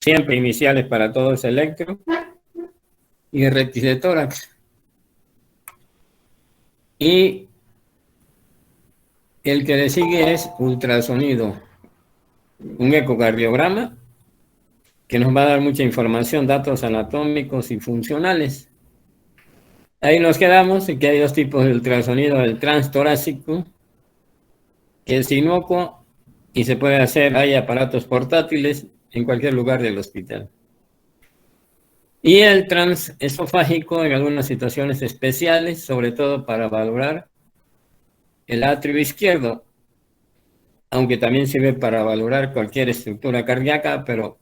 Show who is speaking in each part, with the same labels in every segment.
Speaker 1: siempre iniciales para todos electro, y rectis de tórax. Y el que le sigue es ultrasonido, un ecocardiograma que nos va a dar mucha información, datos anatómicos y funcionales. Ahí nos quedamos y que hay dos tipos de ultrasonido, el transtorácico, que es inocuo y se puede hacer, hay aparatos portátiles en cualquier lugar del hospital. Y el transesofágico en algunas situaciones especiales, sobre todo para valorar el atrio izquierdo, aunque también sirve para valorar cualquier estructura cardíaca, pero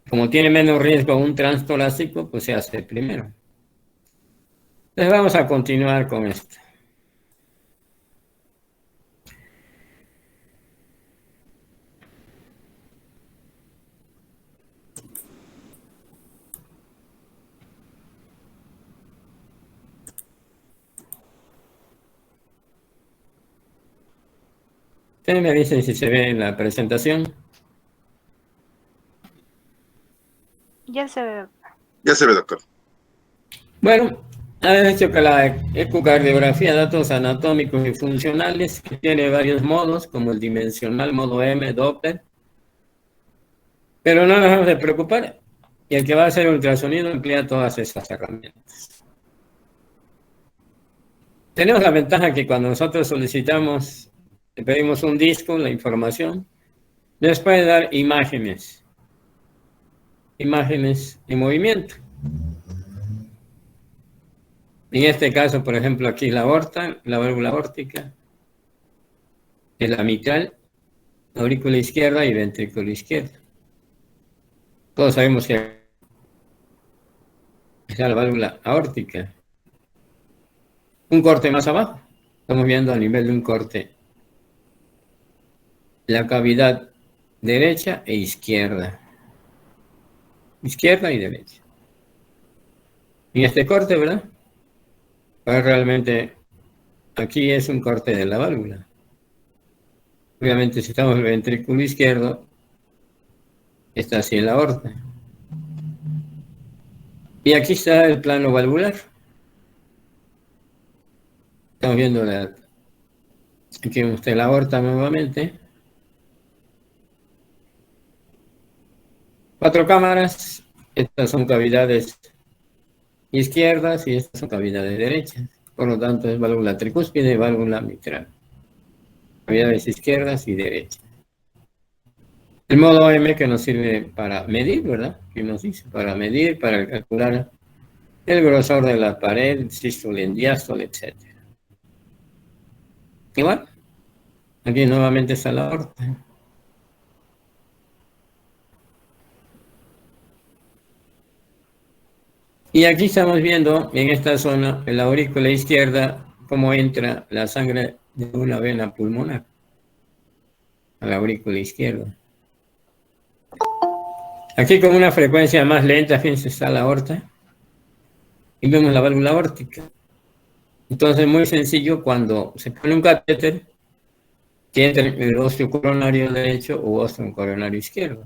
Speaker 1: como tiene menos riesgo un transtorácico, pues se hace primero. Entonces vamos a continuar con esto. Ustedes me dicen si se ve en la presentación.
Speaker 2: Ya se ve.
Speaker 3: Ya se ve, doctor.
Speaker 1: Bueno, ha hecho que la ecocardiografía, datos anatómicos y funcionales, que tiene varios modos, como el dimensional, modo M, Doppler. Pero no nos debemos de preocupar. Y el que va a hacer ultrasonido emplea todas estas herramientas. Tenemos la ventaja que cuando nosotros solicitamos, le pedimos un disco, la información, nos puede dar imágenes en movimiento. En este caso, por ejemplo, aquí la aorta, la válvula aórtica, es la mitral, aurícula izquierda y ventrículo izquierdo. Todos sabemos que es la válvula aórtica. Un corte más abajo, estamos viendo a nivel de un corte la cavidad derecha e izquierda. Izquierda y derecha. En este corte, ¿verdad? Pues realmente aquí es un corte de la válvula. Obviamente si estamos en el ventrículo izquierdo, está así en la aorta. Y aquí está el plano valvular. Estamos viendo aquí usted la aorta nuevamente. 4 cámaras. Estas son cavidades izquierdas y estas son cavidades derechas. Por lo tanto, es válvula tricúspide y válvula mitral. Cavidades izquierdas y derechas. El modo M que nos sirve para medir, ¿verdad? Que nos dice para medir, para calcular el grosor de la pared, sístole en diástole, etc. Igual, aquí nuevamente está la aorta. Y aquí estamos viendo en esta zona, en la aurícula izquierda, cómo entra la sangre de una vena pulmonar a la aurícula izquierda. Aquí con una frecuencia más lenta, fíjense, está la aorta. Y vemos la válvula aórtica. Entonces, muy sencillo, cuando se pone un catéter, que entre el óseo coronario derecho o óseo coronario izquierdo.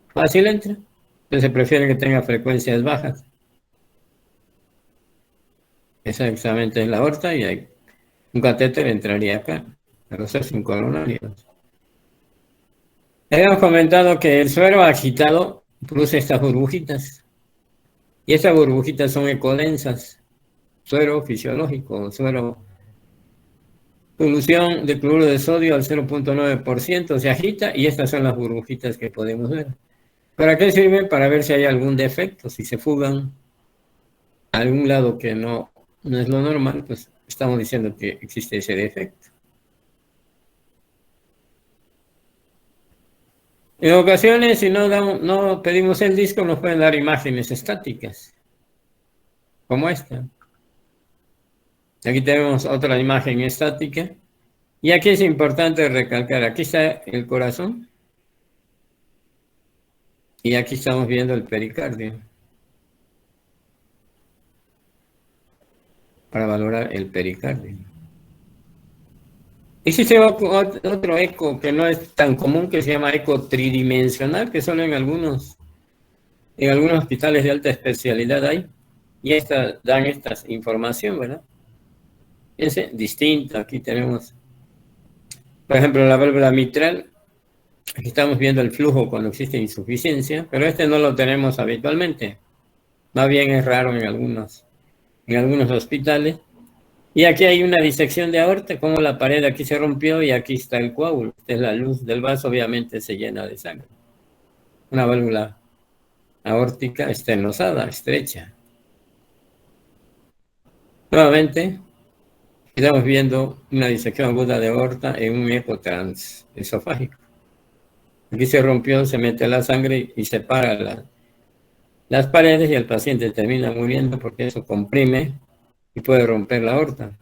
Speaker 1: Fácil entra. Entonces se prefiere que tenga frecuencias bajas. Exactamente en la aorta y hay un catéter entraría acá, a los óseos coronarios. Habíamos comentado que el suero agitado produce estas burbujitas. Y estas burbujitas son ecodensas. Suero fisiológico, suero. Solución de cloruro de sodio al 0.9% se agita y estas son las burbujitas que podemos ver. ¿Para qué sirven? Para ver si hay algún defecto. Si se fugan a algún lado que no es lo normal, pues estamos diciendo que existe ese defecto. En ocasiones, si no pedimos el disco, nos pueden dar imágenes estáticas, como esta. Aquí tenemos otra imagen estática. Y aquí es importante recalcar, aquí está el corazón. Y aquí estamos viendo el pericardio. Para valorar el pericardio. Existe otro eco que no es tan común, que se llama eco tridimensional, que solo en algunos hospitales de alta especialidad hay, y dan esta información, ¿verdad? Es distinta. Aquí tenemos, por ejemplo, la válvula mitral. Aquí estamos viendo el flujo cuando existe insuficiencia, pero este no lo tenemos habitualmente. Más bien es raro en algunos hospitales. Y aquí hay una disección de aorta, como la pared aquí se rompió y aquí está el coágulo. Esta es la luz del vaso, obviamente se llena de sangre. Una válvula aórtica estenosada, estrecha. Nuevamente, estamos viendo una disección aguda de aorta en un eco transesofágico. Aquí se rompió, se mete la sangre y separa las paredes y el paciente termina muriendo porque eso comprime y puede romper la aorta.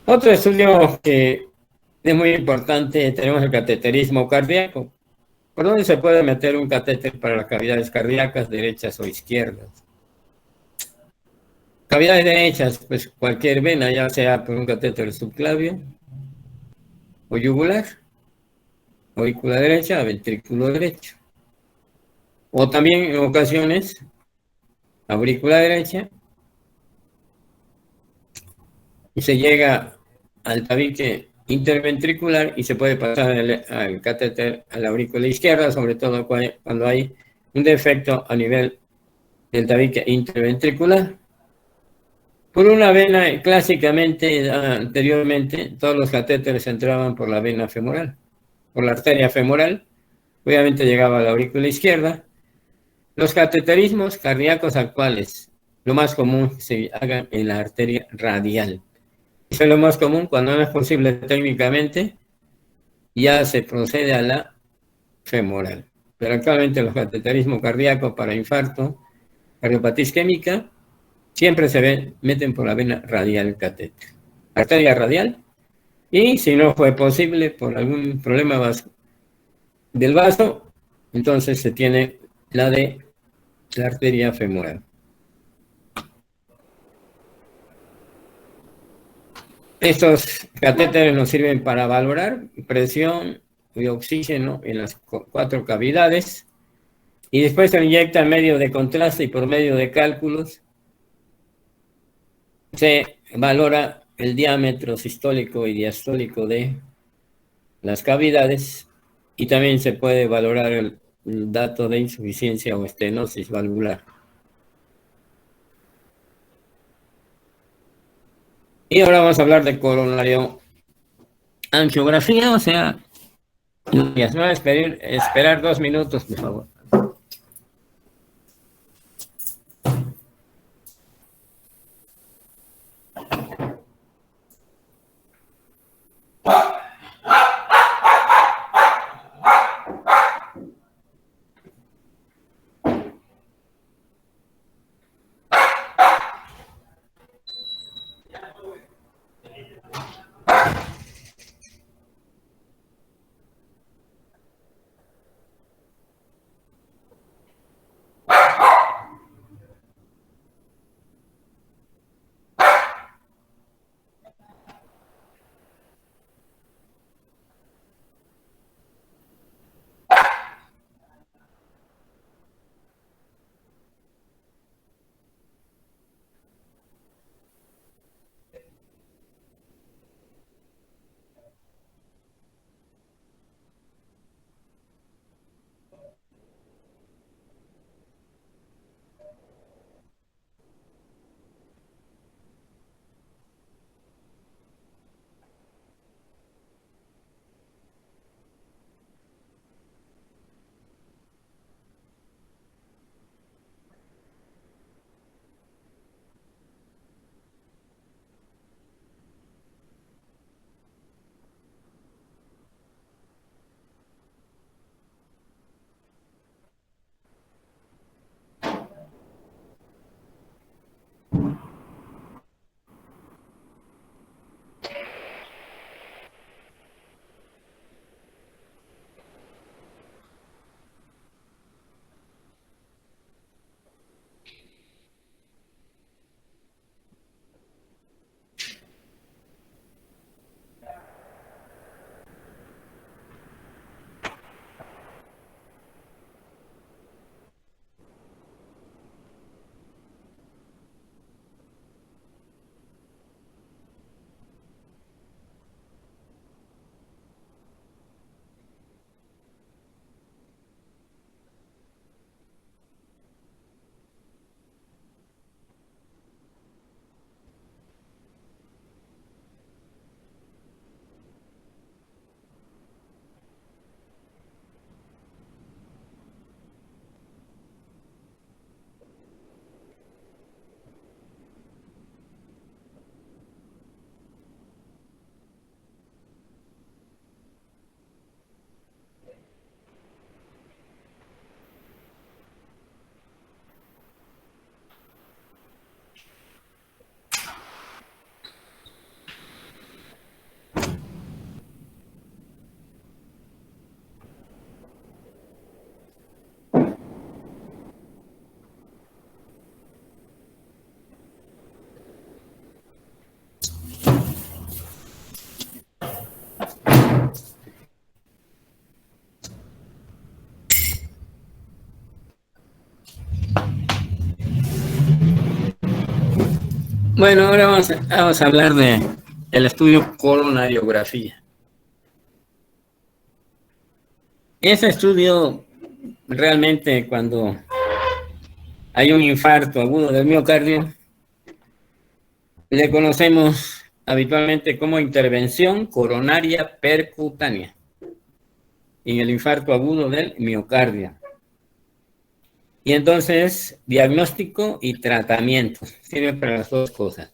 Speaker 1: Otro estudio que es muy importante, tenemos el cateterismo cardíaco. ¿Por dónde se puede meter un catéter para las cavidades cardíacas, derechas o izquierdas? Cavidades derechas, pues cualquier vena, ya sea por un catéter subclavio o yugular, aurícula derecha, ventrículo derecho. O también en ocasiones, aurícula derecha, y se llega al tabique interventricular y se puede pasar al catéter a la aurícula izquierda, sobre todo cuando hay un defecto a nivel del tabique interventricular. Por una vena, clásicamente, anteriormente, todos los catéteres entraban por la vena femoral, por la arteria femoral, obviamente llegaba a la aurícula izquierda. Los cateterismos cardíacos actuales, lo más común que se hagan en la arteria radial. Eso es lo más común. Cuando no es posible técnicamente, ya se procede a la femoral. Pero actualmente los cateterismos cardíacos para infarto, cardiopatía isquémica, siempre meten por la vena radial catéter, arteria radial, y si no fue posible por algún problema del vaso, entonces se tiene la de la arteria femoral. Estos catéteres nos sirven para valorar presión y oxígeno en las 4 cavidades, y después se inyecta en medio de contraste y por medio de cálculos se valora el diámetro sistólico y diastólico de las cavidades, y también se puede valorar el dato de insuficiencia o estenosis valvular. Y ahora vamos a hablar de coronario angiografía, o sea, ya se va a esperar 2 minutos, por favor. Bueno, ahora vamos a hablar del estudio coronariografía. Ese estudio realmente cuando hay un infarto agudo del miocardio, le conocemos habitualmente como intervención coronaria percutánea en el infarto agudo del miocardio. Y entonces, diagnóstico y tratamiento sirve para las dos cosas.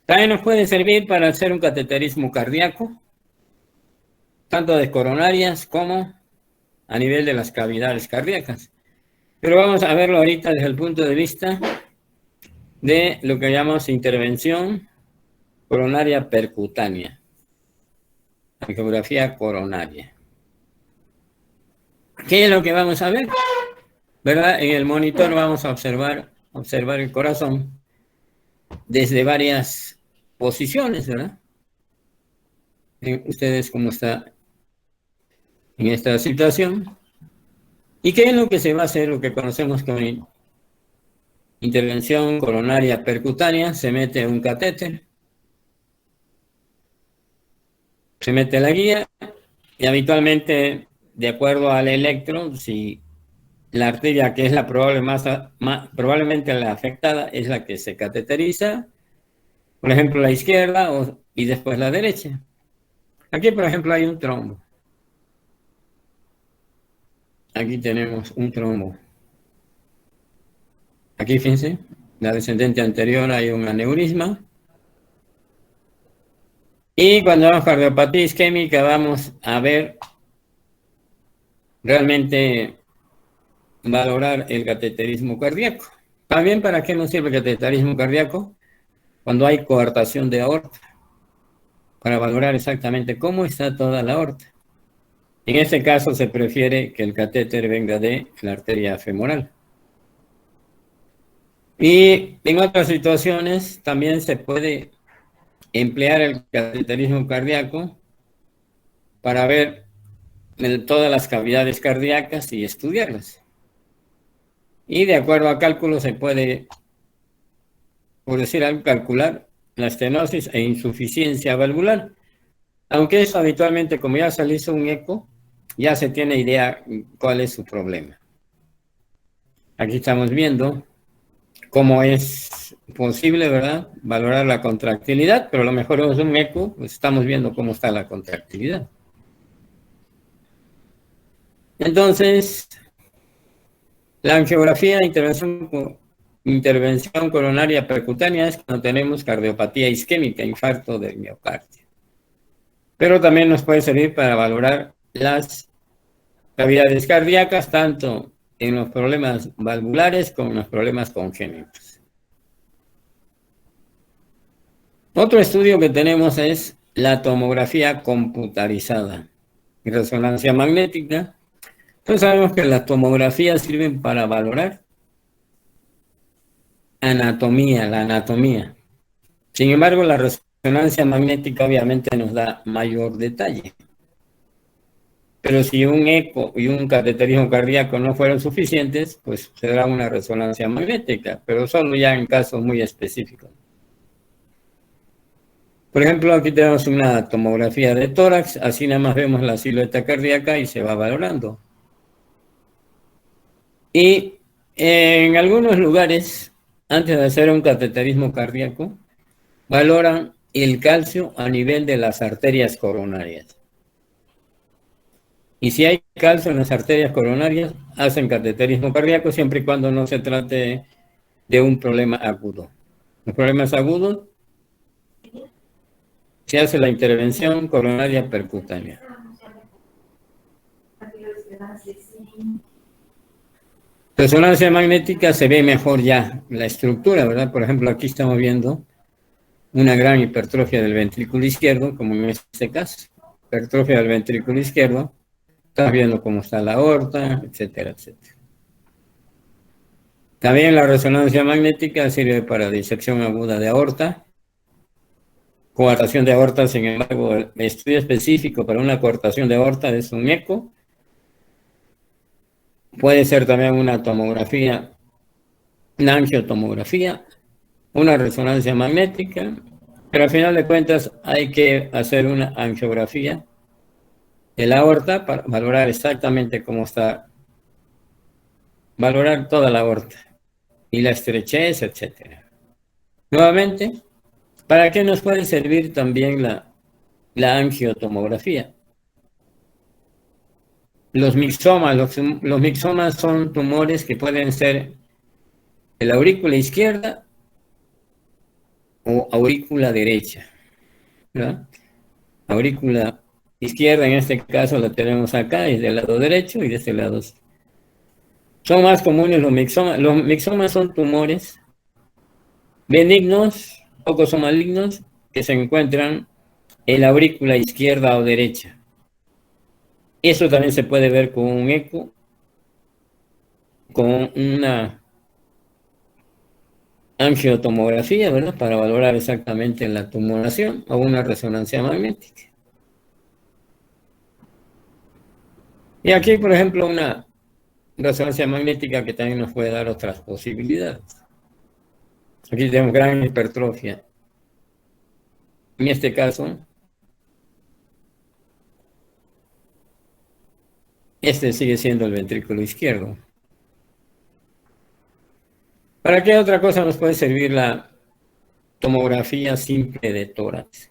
Speaker 1: También nos puede servir para hacer un cateterismo cardíaco, tanto de coronarias como a nivel de las cavidades cardíacas. Pero vamos a verlo ahorita desde el punto de vista de lo que llamamos intervención coronaria percutánea, angiografía coronaria. ¿Qué es lo que vamos a ver? ¿Verdad? En el monitor vamos a observar el corazón desde varias posiciones, ¿verdad? Ustedes cómo está en esta situación. ¿Y qué es lo que se va a hacer? Lo que conocemos como intervención coronaria percutánea. Se mete un catéter, se mete la guía y habitualmente, de acuerdo al electro, si la arteria que es la probablemente la afectada es la que se cateteriza, por ejemplo la izquierda y después la derecha. Aquí, por ejemplo, hay un trombo. Aquí tenemos un trombo. Aquí, fíjense, la descendente anterior hay un aneurisma. Y cuando vamos a cardiopatía isquémica vamos a ver realmente valorar el cateterismo cardíaco. También, ¿para qué nos sirve el cateterismo cardíaco? Cuando hay coartación de aorta, para valorar exactamente cómo está toda la aorta. En este caso se prefiere que el catéter venga de la arteria femoral. Y en otras situaciones también se puede emplear el cateterismo cardíaco para ver todas las cavidades cardíacas y estudiarlas. Y de acuerdo a cálculos se puede, por decir algo, calcular la estenosis e insuficiencia valvular. Aunque eso habitualmente, como ya se le hizo un eco, ya se tiene idea cuál es su problema. Aquí estamos viendo cómo es posible, ¿verdad?, valorar la contractilidad, pero lo mejor es un eco, pues estamos viendo cómo está la contractilidad. Entonces, la angiografía de intervención coronaria percutánea es cuando tenemos cardiopatía isquémica, infarto del miocardio. Pero también nos puede servir para valorar las cavidades cardíacas, tanto en los problemas valvulares como en los problemas congénitos. Otro estudio que tenemos es la tomografía computarizada y resonancia magnética. Entonces sabemos que las tomografías sirven para valorar la anatomía. Sin embargo, la resonancia magnética obviamente nos da mayor detalle. Pero si un eco y un cateterismo cardíaco no fueron suficientes, pues se dará una resonancia magnética, pero solo ya en casos muy específicos. Por ejemplo, aquí tenemos una tomografía de tórax, así nada más vemos la silueta cardíaca y se va valorando. Y en algunos lugares, antes de hacer un cateterismo cardíaco, valoran el calcio a nivel de las arterias coronarias. Y si hay calcio en las arterias coronarias, hacen cateterismo cardíaco siempre y cuando no se trate de un problema agudo. Los problemas agudos, se hace la intervención coronaria percutánea. Resonancia magnética se ve mejor ya la estructura, ¿verdad? Por ejemplo, aquí estamos viendo una gran hipertrofia del ventrículo izquierdo, como en este caso. Hipertrofia del ventrículo izquierdo. Estamos viendo cómo está la aorta, etcétera, etcétera. También la resonancia magnética sirve para disección aguda de aorta. Coartación de aorta, sin embargo, el estudio específico para una coartación de aorta es un eco. Puede ser también una tomografía, una angiotomografía, una resonancia magnética, pero al final de cuentas hay que hacer una angiografía de la aorta para valorar exactamente cómo está, valorar toda la aorta y la estrechez, etcétera. Nuevamente, ¿para qué nos puede servir también la angiotomografía? Los mixomas, los mixomas son tumores que pueden ser de la aurícula izquierda o aurícula derecha, ¿verdad? Aurícula izquierda, en este caso la tenemos acá, es del lado derecho y de este lado. Son más comunes los mixomas. Los mixomas son tumores benignos, pocos son malignos, que se encuentran en la aurícula izquierda o derecha. Eso también se puede ver con un eco, con una angiotomografía, ¿verdad? Para valorar exactamente la tumoración o una resonancia magnética. Y aquí, por ejemplo, una resonancia magnética que también nos puede dar otras posibilidades. Aquí tenemos gran hipertrofia. En este caso, este sigue siendo el ventrículo izquierdo. ¿Para qué otra cosa nos puede servir la tomografía simple de tórax?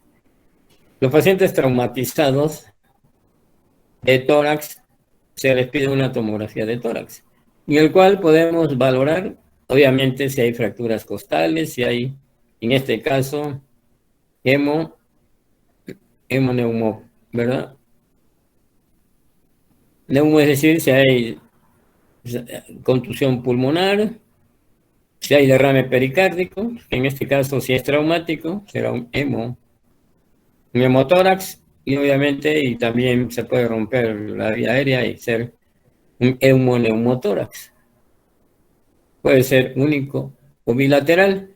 Speaker 1: Los pacientes traumatizados de tórax se les pide una tomografía de tórax, en el cual podemos valorar, obviamente, si hay fracturas costales, si hay, en este caso, hemoneumo, ¿verdad? Neumo es decir, si hay contusión pulmonar, si hay derrame pericárdico, en este caso, si es traumático, será un hemotórax, y obviamente, y también se puede romper la vía aérea y ser un hemoneumotórax. Puede ser único o bilateral.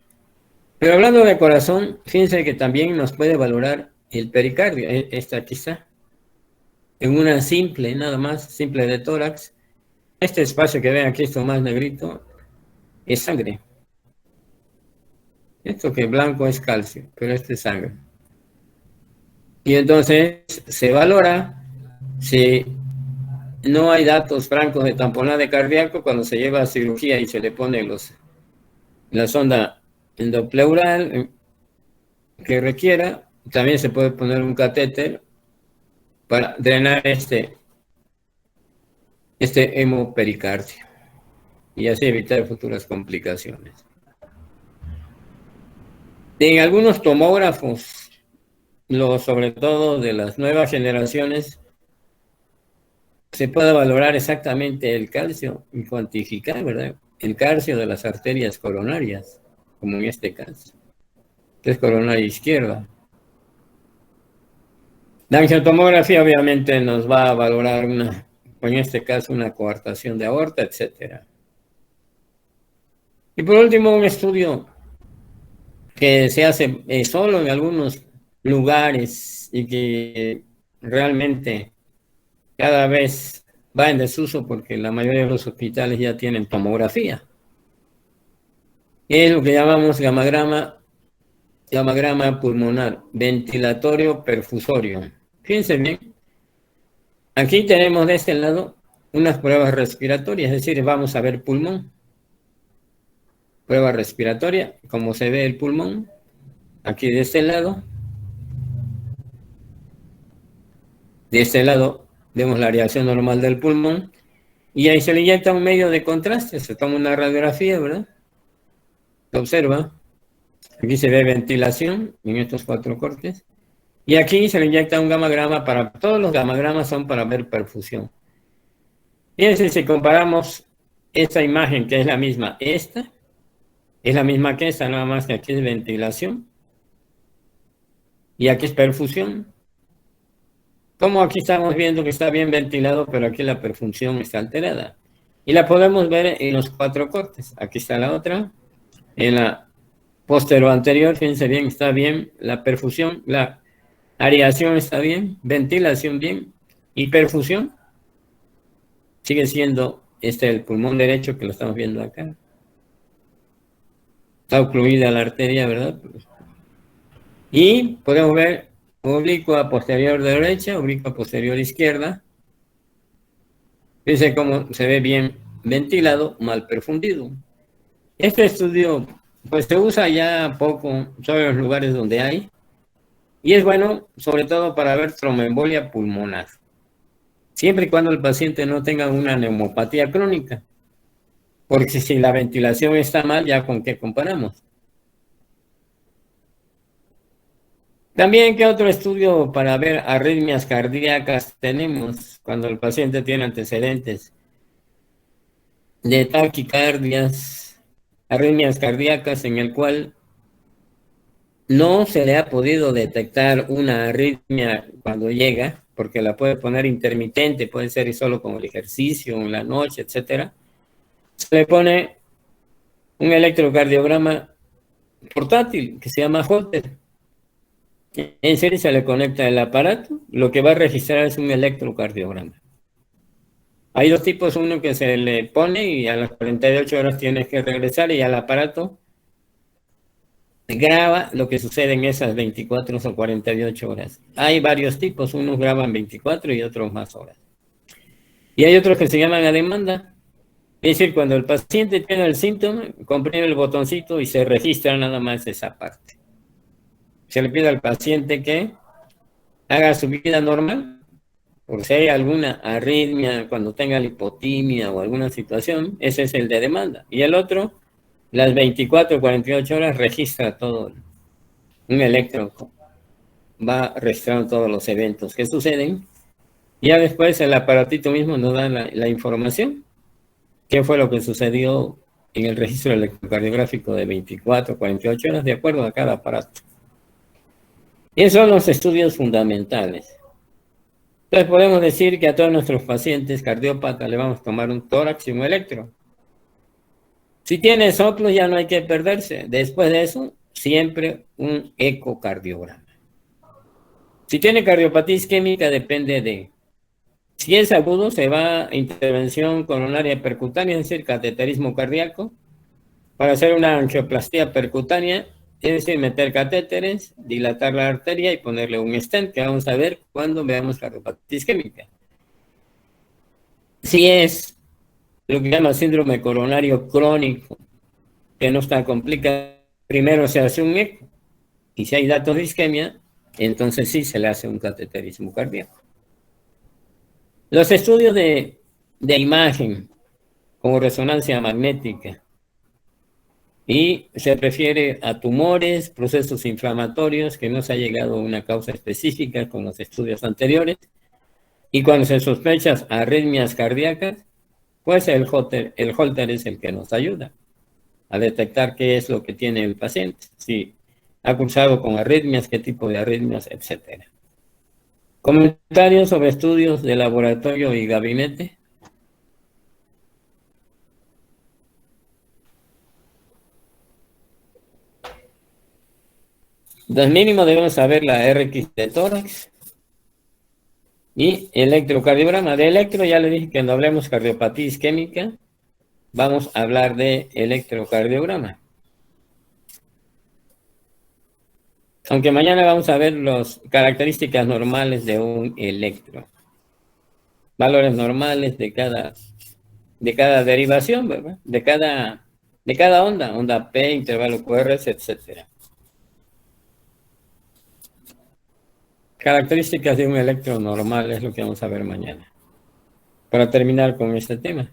Speaker 1: Pero hablando de corazón, fíjense que también nos puede valorar el pericardio. Esta aquí está. En una simple, nada más, simple de tórax. Este espacio que ven aquí, esto más negrito, es sangre. Esto que blanco es calcio, pero este es sangre. Y entonces se valora si no hay datos francos de tamponaje cardíaco cuando se lleva a cirugía y se le pone la sonda endopleural que requiera. También se puede poner un catéter para drenar este hemopericardio y así evitar futuras complicaciones. En algunos tomógrafos, sobre todo de las nuevas generaciones, se puede valorar exactamente el calcio y cuantificar, ¿verdad? El calcio de las arterias coronarias, como en este caso, que es coronaria izquierda. La angiotomografía obviamente nos va a valorar en este caso, una coartación de aorta, etcétera. Y por último, un estudio que se hace solo en algunos lugares y que realmente cada vez va en desuso porque la mayoría de los hospitales ya tienen tomografía. Es lo que llamamos gamagrama pulmonar, ventilatorio perfusorio. Fíjense bien, aquí tenemos de este lado unas pruebas respiratorias, es decir, vamos a ver pulmón. Prueba respiratoria, como se ve el pulmón, aquí de este lado. De este lado vemos la aireación normal del pulmón y ahí se le inyecta un medio de contraste, se toma una radiografía, ¿verdad? Se observa, aquí se ve ventilación en estos 4 cortes y aquí se le inyecta un gamagrama todos los gamagramas son para ver perfusión. Fíjense si comparamos esta imagen que es la misma, esta es la misma que esta, nada más que aquí es ventilación y aquí es perfusión. Como aquí estamos viendo que está bien ventilado, pero aquí la perfusión está alterada. Y la podemos ver en los 4 cortes. Aquí está la otra. En la postero anterior, fíjense bien, está bien la perfusión, la aireación está bien, ventilación bien, y perfusión sigue siendo el pulmón derecho que lo estamos viendo acá. está ocluida la arteria, ¿verdad? Y podemos ver oblicua posterior derecha, oblicua posterior izquierda. Fíjense cómo se ve bien ventilado, mal perfundido. Este estudio pues se usa ya poco, solo en los lugares donde hay, y es bueno sobre todo para ver tromboembolia pulmonar, siempre y cuando el paciente no tenga una neumopatía crónica, porque si la ventilación está mal, ¿ya con qué comparamos? También, ¿qué otro estudio para ver arritmias cardíacas tenemos cuando el paciente tiene antecedentes de taquicardias, arritmias cardíacas en el cual no se le ha podido detectar una arritmia cuando llega, porque la puede poner intermitente, puede ser solo con el ejercicio, en la noche, etcétera? Se le pone un electrocardiograma portátil que se llama Holter. En serie se le conecta el aparato, lo que va a registrar es un electrocardiograma. Hay dos tipos, uno que se le pone y a las 48 horas tienes que regresar y al aparato graba lo que sucede en esas 24 o 48 horas. Hay varios tipos, unos graban 24 y otros más horas. Y hay otros que se llaman a demanda. Es decir, cuando el paciente tiene el síntoma, comprime el botoncito y se registra nada más esa parte. Se le pide al paciente que haga su vida normal, por si hay alguna arritmia, cuando tenga lipotimia o alguna situación, ese es el de demanda. Y el otro, las 24 o 48 horas, registra todo. Un electro va registrando todos los eventos que suceden. Y ya después el aparatito mismo nos da la información. ¿Qué fue lo que sucedió en el registro electrocardiográfico de 24 o 48 horas, de acuerdo a cada aparato? Y esos son los estudios fundamentales. Entonces podemos decir que a todos nuestros pacientes cardiópatas le vamos a tomar un tórax y un electro. Si tiene soplos ya no hay que perderse. Después de eso, siempre un ecocardiograma. Si tiene cardiopatía isquémica depende de... Si es agudo se va a intervención coronaria percutánea, es decir, cateterismo cardíaco, para hacer una angioplastía percutánea, es decir, meter catéteres, dilatar la arteria y ponerle un stent, que vamos a ver cuando veamos cardiopatía isquémica. Si es lo que se llama síndrome coronario crónico, que no está complicado, primero se hace un eco, y si hay datos de isquemia, entonces sí se le hace un cateterismo cardíaco. Los estudios de imagen, como resonancia magnética, y se refiere a tumores, procesos inflamatorios, que no se ha llegado a una causa específica con los estudios anteriores, y cuando se sospecha arritmias cardíacas, pues el Holter es el que nos ayuda a detectar qué es lo que tiene el paciente, si ha cursado con arritmias, qué tipo de arritmias, etcétera. Comentarios sobre estudios de laboratorio y gabinete. Entonces, mínimo debemos saber la RX de tórax y electrocardiograma. De electro ya le dije que cuando hablemos cardiopatía isquémica, vamos a hablar de electrocardiograma. Aunque mañana vamos a ver las características normales de un electro. Valores normales de cada derivación, ¿verdad? De cada onda P, intervalo QRS, etcétera. Características de un electro normal es lo que vamos a ver mañana. Para terminar con este tema.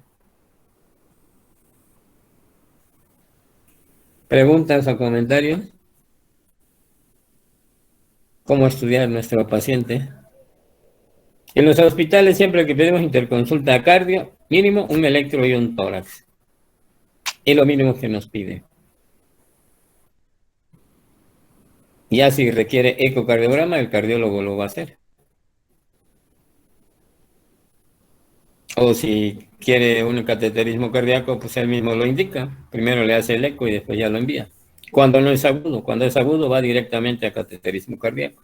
Speaker 1: ¿Preguntas o comentarios? ¿Cómo estudiar nuestro paciente? En los hospitales siempre que pedimos interconsulta a cardio, mínimo un electro y un tórax. Es lo mínimo que nos pide. Ya si requiere ecocardiograma, el cardiólogo lo va a hacer. O si quiere un cateterismo cardíaco, pues él mismo lo indica. Primero le hace el eco y después ya lo envía. Cuando no es agudo, cuando es agudo va directamente a cateterismo cardíaco.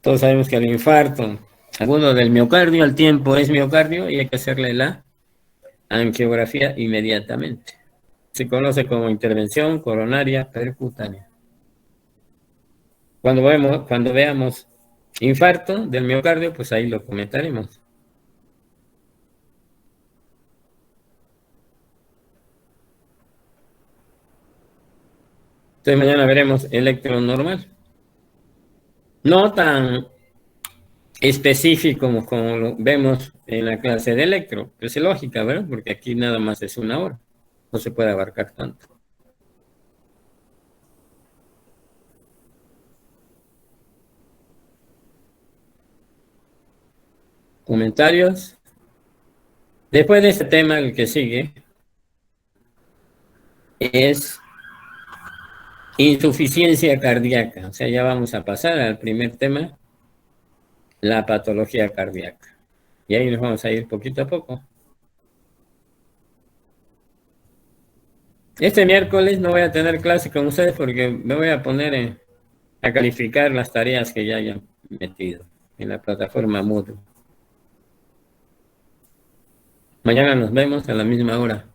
Speaker 1: Todos sabemos que el infarto agudo del miocardio al tiempo es miocardio y hay que hacerle la angiografía inmediatamente. se conoce como intervención coronaria percutánea. Cuando veamos infarto del miocardio, pues ahí lo comentaremos. Entonces mañana veremos electro normal. No tan específico como lo vemos en la clase de electro, que es lógica, ¿verdad? Porque aquí nada más es 1 hora, no se puede abarcar tanto. ¿Comentarios? Después de este tema, el que sigue es insuficiencia cardíaca. O sea, ya vamos a pasar al primer tema, la patología cardíaca. Y ahí nos vamos a ir poquito a poco. Este miércoles no voy a tener clase con ustedes porque me voy a poner a calificar las tareas que ya hayan metido en la plataforma Moodle. Mañana nos vemos a la misma hora.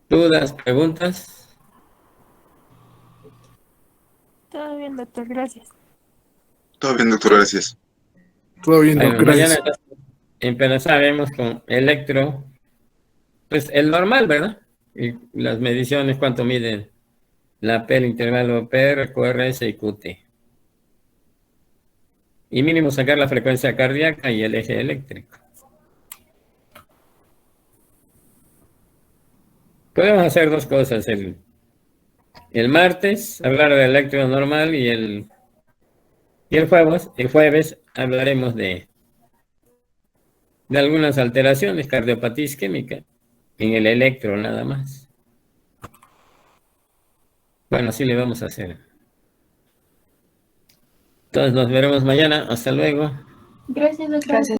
Speaker 1: ¿Dudas, preguntas?
Speaker 2: Todo bien, doctor, gracias.
Speaker 3: Todo bien, doctor, gracias.
Speaker 4: Todo bien,
Speaker 1: Bueno,
Speaker 4: doctor,
Speaker 1: mañana
Speaker 4: gracias.
Speaker 1: empezaremos con electro, pues el normal, ¿verdad? Y las mediciones, cuánto miden la P, el intervalo PR, QRS y QT. Y mínimo sacar la frecuencia cardíaca y el eje eléctrico. Podemos hacer dos cosas. El martes hablar del electro normal y el jueves hablaremos de algunas alteraciones, cardiopatía isquémica, en el electro nada más. Bueno, así le vamos a hacer. Entonces nos veremos mañana. Hasta luego.
Speaker 2: Gracias, doctor. Gracias.